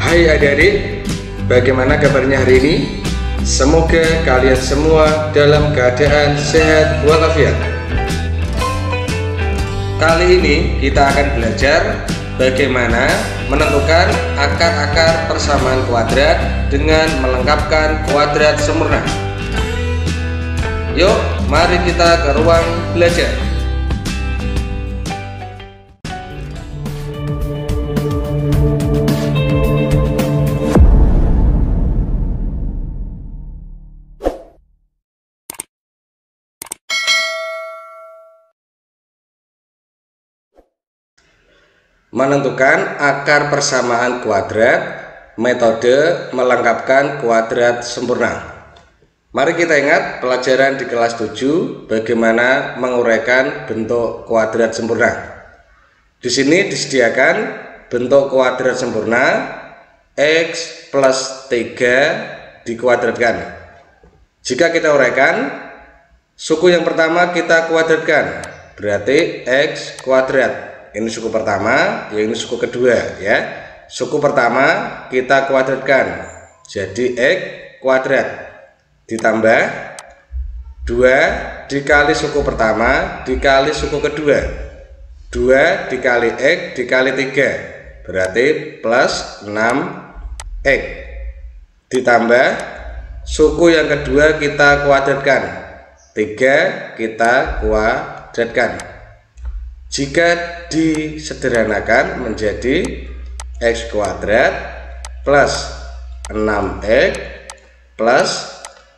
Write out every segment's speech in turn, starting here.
Hai adik-adik, bagaimana kabarnya hari ini? Semoga kalian semua dalam keadaan sehat walafiat. Kali ini kita akan belajar bagaimana menentukan akar-akar persamaan kuadrat dengan melengkapkan kuadrat sempurna. Yuk, mari kita ke ruang belajar. Menentukan akar persamaan kuadrat, metode melengkapkan kuadrat sempurna. Mari kita ingat pelajaran di kelas 7 bagaimana menguraikan bentuk kuadrat sempurna. Di sini disediakan bentuk kuadrat sempurna X plus 3 dikuadratkan. Jika kita uraikan, suku yang pertama kita kuadratkan, berarti X kuadrat. Ini suku pertama, ya ini suku kedua ya. Suku pertama kita kuadratkan, jadi X kuadrat ditambah 2 dikali suku pertama dikali suku kedua, 2 dikali X dikali 3 berarti plus 6X, ditambah suku yang kedua kita kuadratkan, 3 kita kuadratkan. Jika disederhanakan menjadi X kuadrat plus 6X plus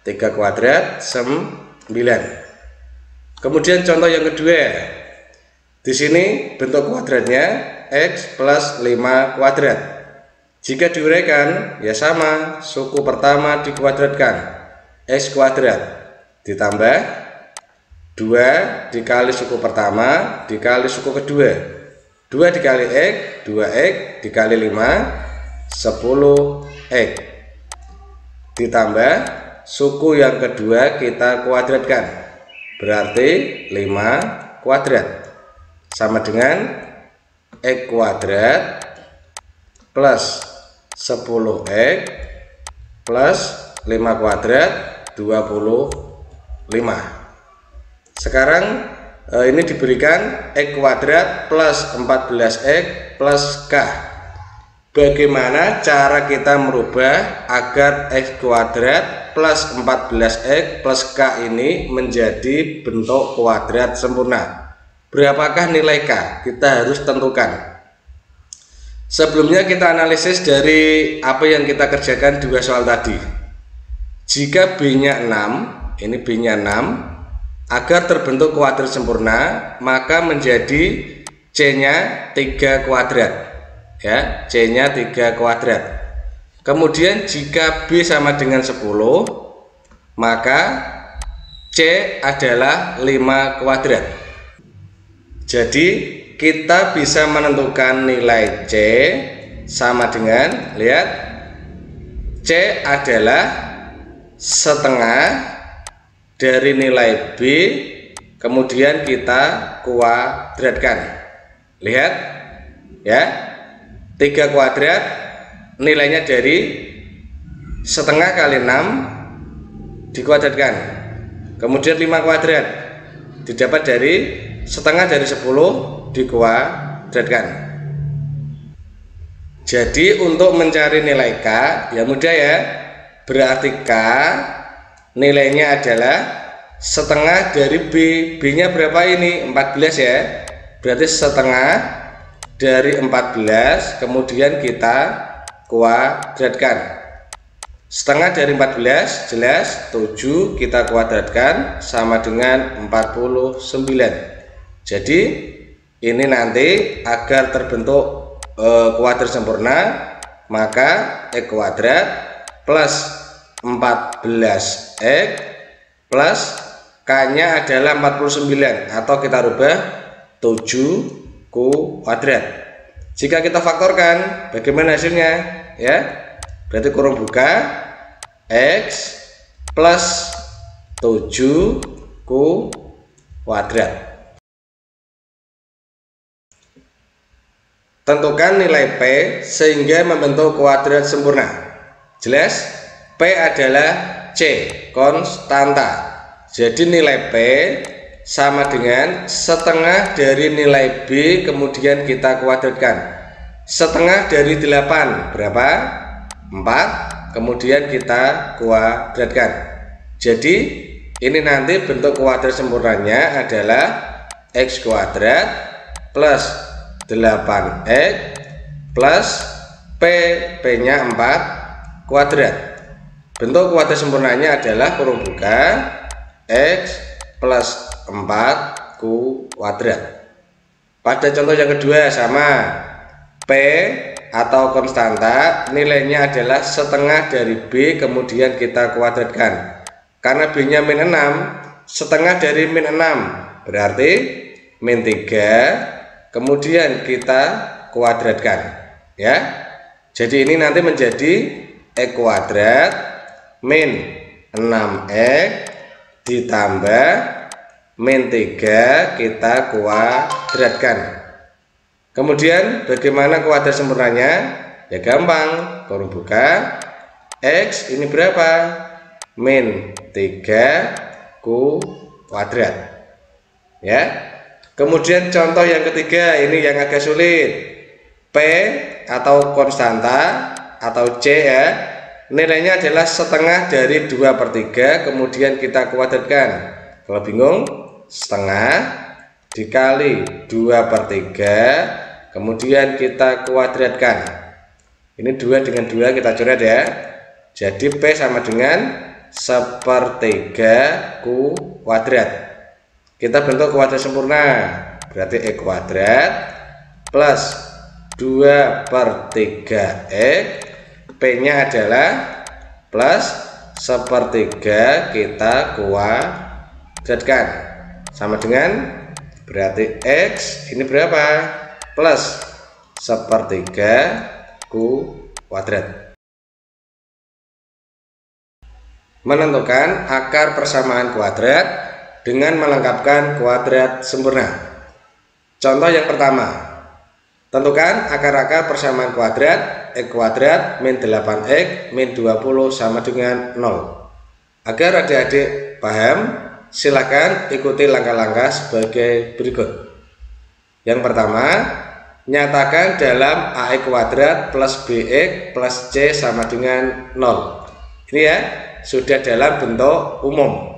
3 kuadrat 9. Kemudian contoh yang kedua, di sini bentuk kuadratnya X plus 5 kuadrat. Jika diuraikan ya sama, suku pertama dikuadratkan, X kuadrat ditambah 2 dikali suku pertama dikali suku kedua, 2 dikali X 2X dikali 5 10X, ditambah suku yang kedua kita kuadratkan, berarti 5 kuadrat sama dengan X kuadrat plus 10X plus 5 kuadrat 25. Sekarang ini diberikan X kuadrat plus 14X plus K. Bagaimana cara kita merubah agar X kuadrat plus 14X plus K ini menjadi bentuk kuadrat sempurna? Berapakah nilai K? Kita harus tentukan. Sebelumnya kita analisis dari apa yang kita kerjakan dua soal tadi. Jika B-nya 6, ini B-nya 6, agar terbentuk kuadrat sempurna, maka menjadi C-nya 3 kuadrat. Ya, C-nya 3 kuadrat. Kemudian jika B sama dengan 10, maka C adalah 5 kuadrat. Jadi kita bisa menentukan nilai C sama dengan, lihat, C adalah setengah dari nilai B, kemudian kita kuadratkan. Lihat ya, 3 kuadrat nilainya dari setengah kali 6 dikuadratkan, kemudian 5 kuadrat didapat dari setengah dari 10 dikuadratkan. Jadi untuk mencari nilai K ya mudah ya, berarti K nilainya adalah setengah dari B. B-nya berapa ini? 14 ya. Berarti setengah dari 14, kemudian kita kuadratkan. Setengah dari 14 jelas 7, kita kuadratkan sama dengan 49. Jadi ini nanti agar terbentuk kuadrat sempurna, maka X kuadrat plus 14X plus K-nya adalah 49, atau kita rubah 7 kuadrat. Jika kita faktorkan, bagaimana hasilnya? Ya, berarti kurung buka X plus 7 kuadrat. Tentukan nilai P sehingga membentuk kuadrat sempurna. Jelas? P adalah C, konstanta. Jadi nilai P sama dengan setengah dari nilai B kemudian kita kuadratkan. Setengah dari 8 berapa? 4, kemudian kita kuadratkan. Jadi ini nanti bentuk kuadrat sempurnanya adalah X kuadrat plus 8X plus P nya 4 kuadrat. Bentuk kuadrat sempurnanya adalah kurung buka X plus 4 kuadrat. Pada contoh yang kedua sama, P atau konstanta nilainya adalah setengah dari B kemudian kita kuadratkan. Karena B nya min 6, setengah dari min 6 berarti min 3 kemudian kita kuadratkan ya. Jadi ini nanti menjadi X kuadrat min 6X ditambah min 3 kita kuadratkan. Kemudian bagaimana kuadrat sempurnanya? Ya gampang, kurung buka X ini berapa? Min 3 kuadrat ya. Kemudian contoh yang ketiga, ini yang agak sulit. P atau konstanta atau C ya, nilainya adalah setengah dari 2/3 kemudian kita kuadratkan. Kalau bingung, setengah dikali 2/3 kemudian kita kuadratkan. Ini 2 dengan 2 kita coret ya. Jadi P sama dengan 1/3 kuadrat. Kita bentuk kuadrat sempurna, berarti X kuadrat plus 2/3X, P nya adalah plus 1/3 kita kuadratkan, sama dengan berarti X ini berapa? Plus 1/3 kuadrat. Menentukan akar persamaan kuadrat dengan melengkapkan kuadrat sempurna. Contoh yang pertama, tentukan akar-akar persamaan kuadrat X kuadrat min 8X min 20 sama dengan 0. Agar adik-adik paham, silakan ikuti langkah-langkah sebagai berikut. Yang pertama, nyatakan dalam AX kuadrat plus BX plus C sama dengan 0. Ini ya, sudah dalam bentuk umum.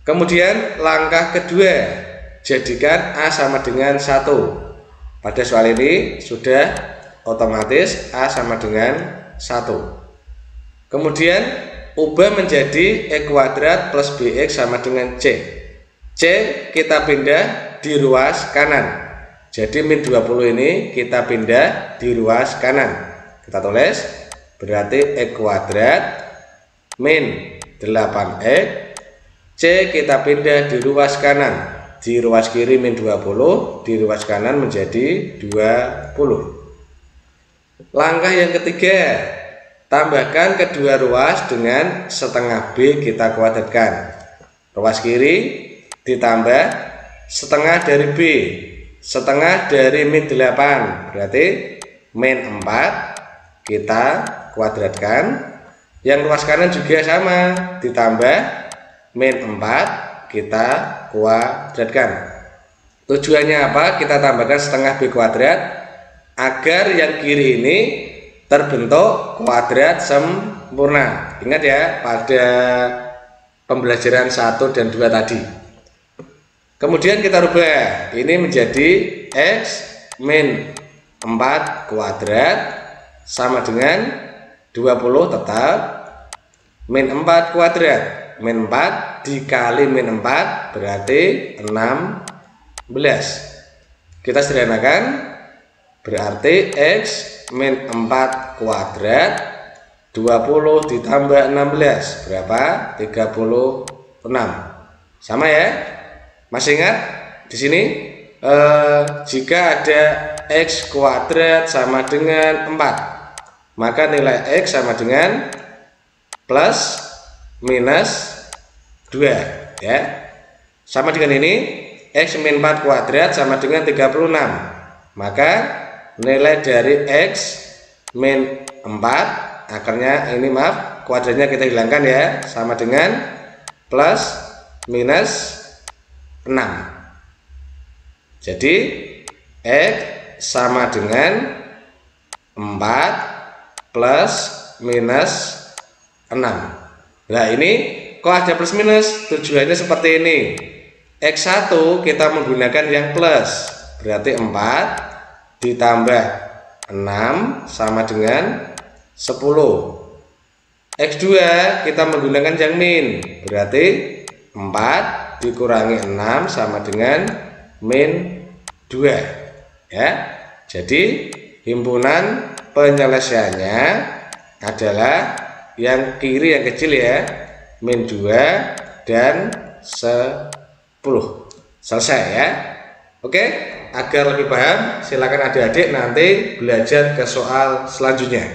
Kemudian langkah kedua, jadikan A sama dengan 1. Pada soal ini sudah otomatis A sama dengan 1. Kemudian ubah menjadi X kuadrat plus BX sama dengan C. C kita pindah di ruas kanan. Jadi min 20 ini kita pindah di ruas kanan. Kita tulis berarti X kuadrat min 8X, C kita pindah di ruas kanan. Di ruas kiri min 20, di ruas kanan menjadi 20. Langkah yang ketiga, tambahkan kedua ruas dengan setengah B kita kuadratkan. Ruas kiri ditambah setengah dari B, setengah dari min 8, berarti min 4 kita kuadratkan. Yang ruas kanan juga sama, ditambah min 4 kita kuadratkan. Tujuannya apa? Kita tambahkan setengah B kuadrat agar yang kiri ini terbentuk kuadrat sempurna. Ingat ya, pada pembelajaran 1 dan 2 tadi. Kemudian kita rubah, ini menjadi X min 4 kuadrat sama dengan 20 tetap min 4 kuadrat. Min 4 dikali min 4 berarti 16. Kita sederhanakan, berarti X min 4 kuadrat 20 ditambah 16 berapa? 36. Sama ya? Masih ingat di sini jika ada X kuadrat sama dengan 4, maka nilai X sama dengan plus minus 2 ya. Sama dengan ini, X min 4 kuadrat sama dengan 36, maka nilai dari X min 4, akarnya ini maaf, kuadratnya kita hilangkan ya, sama dengan plus minus 6. Jadi X sama dengan 4 plus minus 6. Nah ini kok ada plus minus, tujuannya seperti ini. X1 kita menggunakan yang plus, berarti 4 ditambah 6 sama dengan 10. X2 kita menggunakan yang min, berarti 4 dikurangi 6 sama dengan min 2 ya. Jadi himpunan penyelesaiannya adalah yang kiri yang kecil ya, min 2 dan 10. Selesai ya. Oke, agar lebih paham silakan adik-adik nanti belajar ke soal selanjutnya.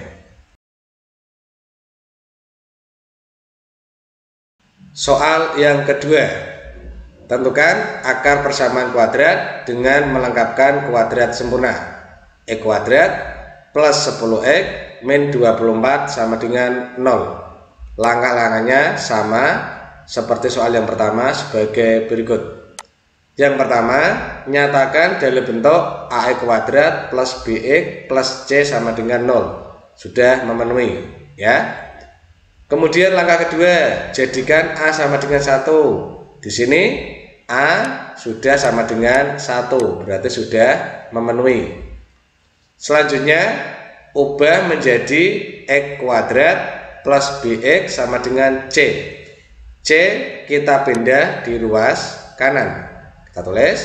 Soal yang kedua, tentukan akar persamaan kuadrat dengan melengkapkan kuadrat sempurna. X kuadrat plus 10x min 24 sama dengan 0. Langkah-langkahnya sama seperti soal yang pertama sebagai berikut. Yang pertama, nyatakan dalam bentuk ax kuadrat plus bx plus c sama dengan 0. Sudah memenuhi ya. Kemudian langkah kedua, jadikan a sama dengan 1. Di sini a sudah sama dengan 1, berarti sudah memenuhi. Selanjutnya ubah menjadi x kuadrat plus bx sama dengan c. C kita pindah di ruas kanan. Kita tulis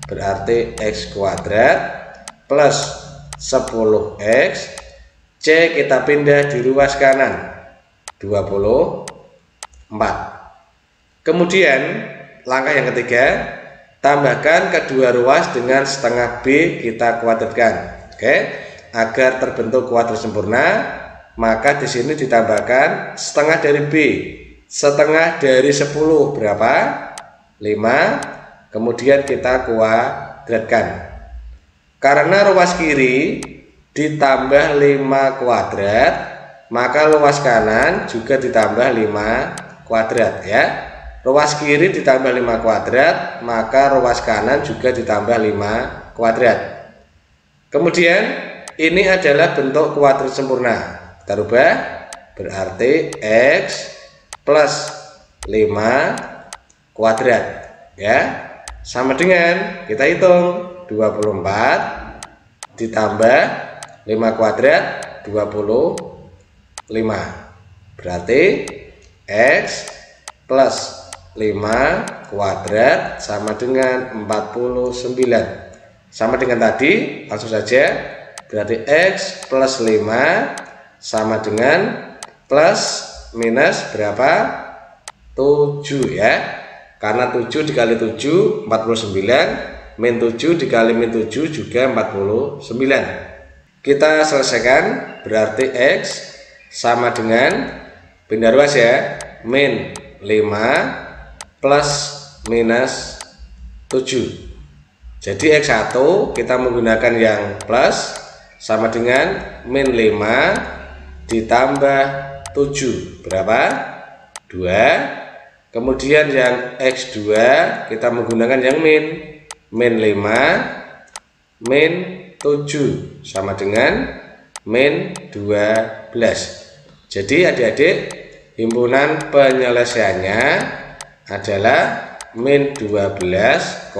berarti x kuadrat plus 10x, c kita pindah di ruas kanan 24. Kemudian langkah yang ketiga, tambahkan kedua ruas dengan setengah b kita kuadratkan. Oke, agar terbentuk kuadrat sempurna, maka di sini ditambahkan setengah dari b. Setengah dari 10 berapa? 5. Kemudian kita kuadratkan. Karena ruas kiri ditambah 5 kuadrat, maka ruas kanan juga ditambah 5 kuadrat ya. Ruas kiri ditambah 5 kuadrat, maka ruas kanan juga ditambah 5 kuadrat. Kemudian ini adalah bentuk kuadrat sempurna. Kita rubah berarti x plus 5 kuadrat ya, sama dengan kita hitung 24 ditambah 5 kuadrat 25, berarti x plus 5 kuadrat sama dengan 49, sama dengan tadi. Langsung saja, berarti x plus 5 sama dengan plus minus berapa? 7 ya. Karena 7 dikali 7 49, min 7 dikali min 7 juga 49. Kita selesaikan, berarti x sama dengan pindah ruas ya, min 5 plus minus 7. Jadi x1 kita menggunakan yang plus, sama dengan min 5 ditambah 7 berapa? 2. Kemudian yang x2 kita menggunakan yang min 5 min 7 sama dengan min 12. Jadi adik-adik, himpunan penyelesaiannya adalah min 12,2.